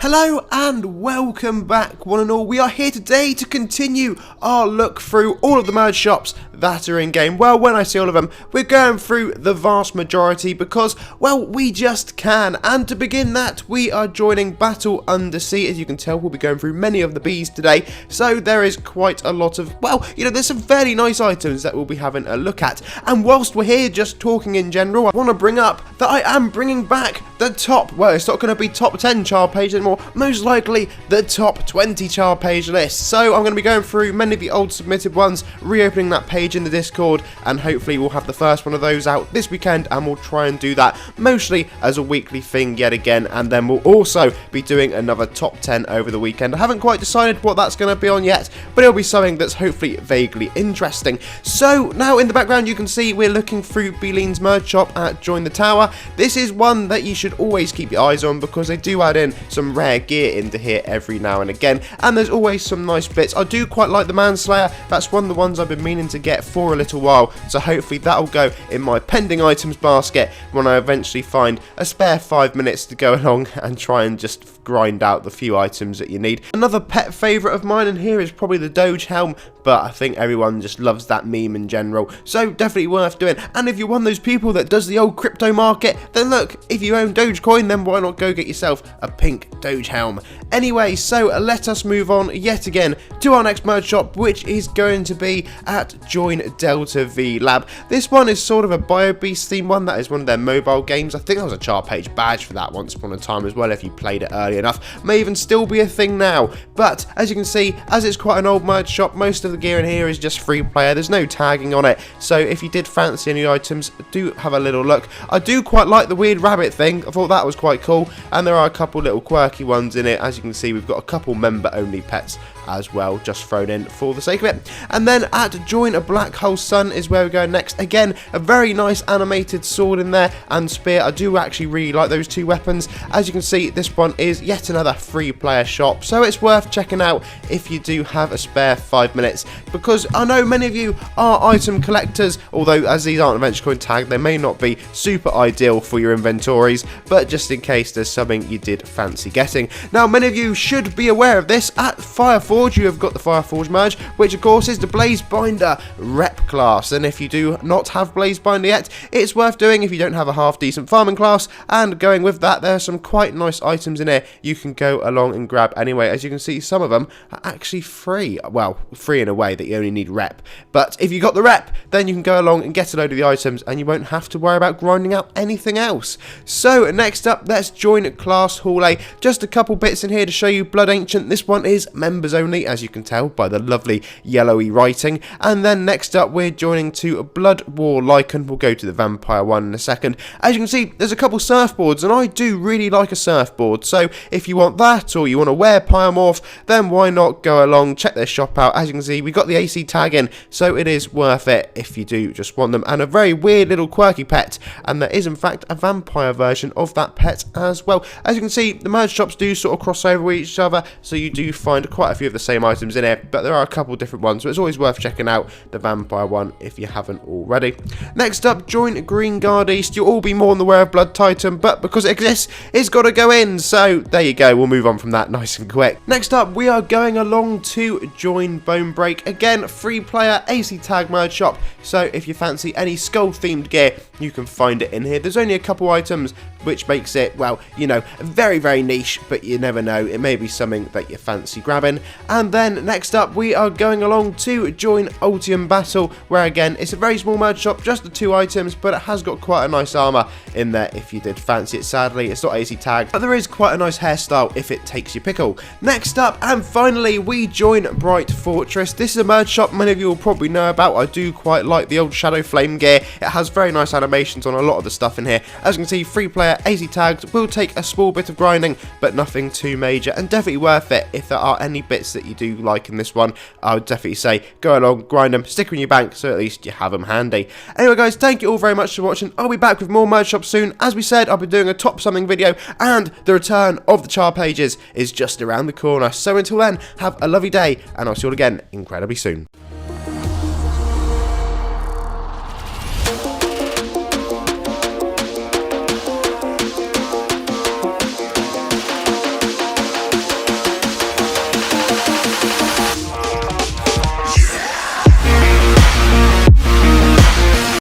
Hello and welcome back, one and all. We are here today to continue our look through all of the merge shops that are in game. Well, when I say all of them, we're going through the vast majority because, well, we just can. And to begin that, we are joining BattleUnder. As you can tell, we'll be going through many of the bees today. So there is quite a lot of, well, there's some fairly nice items that we'll be having a look at. And whilst we're here just talking in general, I want to bring up that I am bringing back the top, well, it's not going to be top 10 chart page anymore, most likely the top 20 chart page list. So I'm going to be going through many of the old submitted ones, reopening that page in the Discord, and hopefully we'll have the first one of those out this weekend, and we'll try and do that mostly as a weekly thing yet again, and then we'll also be doing another top 10 over the weekend. I haven't quite decided what that's going to be on yet, but it'll be something that's hopefully vaguely interesting. So now in the background you can see we're looking through Beleen's merge shop at Join the Tower. This is one that you should always keep your eyes on because they do add in some rare gear into here every now and again, and there's always some nice bits. I do quite like the Manslayer. That's one of the ones I've been meaning to get for a little while, so hopefully that'll go in my pending items basket when I eventually find a spare 5 minutes to go along and try and just grind out the few items that you need. Another pet favourite of mine in here is probably the Doge helm, but I think everyone just loves that meme in general, so definitely worth doing. And if you're one of those people that does the old crypto market, then look, if you own Dogecoin, then why not go get yourself a pink Doge helm. Anyway, so let us move on yet again to our next merge shop, which is going to be at Join Delta V Lab. This one is sort of a BioBeasts theme one. That is one of their mobile games. I think there was a chart page badge for that once upon a time as well if you played it early enough. May even still be a thing now, but as you can see, as it's quite an old merge shop, most of the gear in here is just free player. There's no tagging on it, so if you did fancy any items, do have a little look. I do quite like the weird rabbit thing. I thought that was quite cool, and there are a couple little quirky ones in it. As you can see, we've got a couple member only pets as well, just thrown in for the sake of it. And then at Join a Black Hole Sun is where we're going next. Again, a very nice animated sword in there and spear. I do actually really like those two weapons. As you can see, this one is yet another free player shop, so it's worth checking out if you do have a spare 5 minutes, because I know many of you are item collectors, although as these aren't adventure coin tagged, they may not be super ideal for your inventories, but just in case there's something you did fancy getting. Now, many of you should be aware of this. At Fireforge, you have got the Fireforge Merge, which of course is the Blazebinder rep class, and if you do not have Blazebinder yet, it's worth doing if you don't have a half decent farming class. And going with that, there are some quite nice items in here you can go along and grab anyway. As you can see, some of them are actually free. Well, free in a way that you only need rep, but if you got the rep, then you can go along and get a load of the items and you won't have to worry about grinding out anything else. So next up, let's join Class Hall A. Just a couple bits in here to show you Blood Ancient. This one is members only, as you can tell by the lovely yellowy writing. And then next up, we're joining to Blood War Lycan. We'll go to the Vampire one in a second. As you can see, there's a couple surfboards, and I do really like a surfboard, so if you want that or you want to wear Pyomorph, then why not go along, check their shop out. As you can see, we got the AC tag in, so it is worth it if you do just want them. And a very weird little quirky pet, and there is in fact a vampire version of that pet as well. As you can see, the merge shops do sort of cross over with each other, so you do find quite a few of the same items in here, but there are a couple different ones, so it's always worth checking out the vampire one if you haven't already. Next up, join Green Guard East. You'll all be more than aware of Blood Titan, but because it exists, it's got to go in, so there you go. We'll move on from that nice and quick. Next up, we are going along to join Bonebreak. Again, free player AC tag merge shop, so if you fancy any skull themed gear, you can find it in here. There's only a couple items, which makes it, well, very, very niche, but you never know. It may be something that you fancy grabbing. And then next up, we are going along to join Ultim Battle, where again, it's a very small merge shop, just the 2 items, but it has got quite a nice armor in there if you did fancy it. Sadly, it's not AC tagged, but there is quite a nice hairstyle if it takes your pickle. Next up, and finally, we join Brightforest. This is a merge shop many of you will probably know about. I do quite like the old Shadow Flame gear. It has very nice animations on a lot of the stuff in here. As you can see, free player AC tags will take a small bit of grinding, but nothing too major, and definitely worth it if there are any bits that you do like in this one. I would definitely say go along, grind them, stick them in your bank, so at least you have them handy. Anyway guys, thank you all very much for watching. I'll be back with more merge shops soon. As we said, I'll be doing a top something video, and the return of the char pages is just around the corner. So until then, have a lovely day, and I'll see you all again incredibly soon.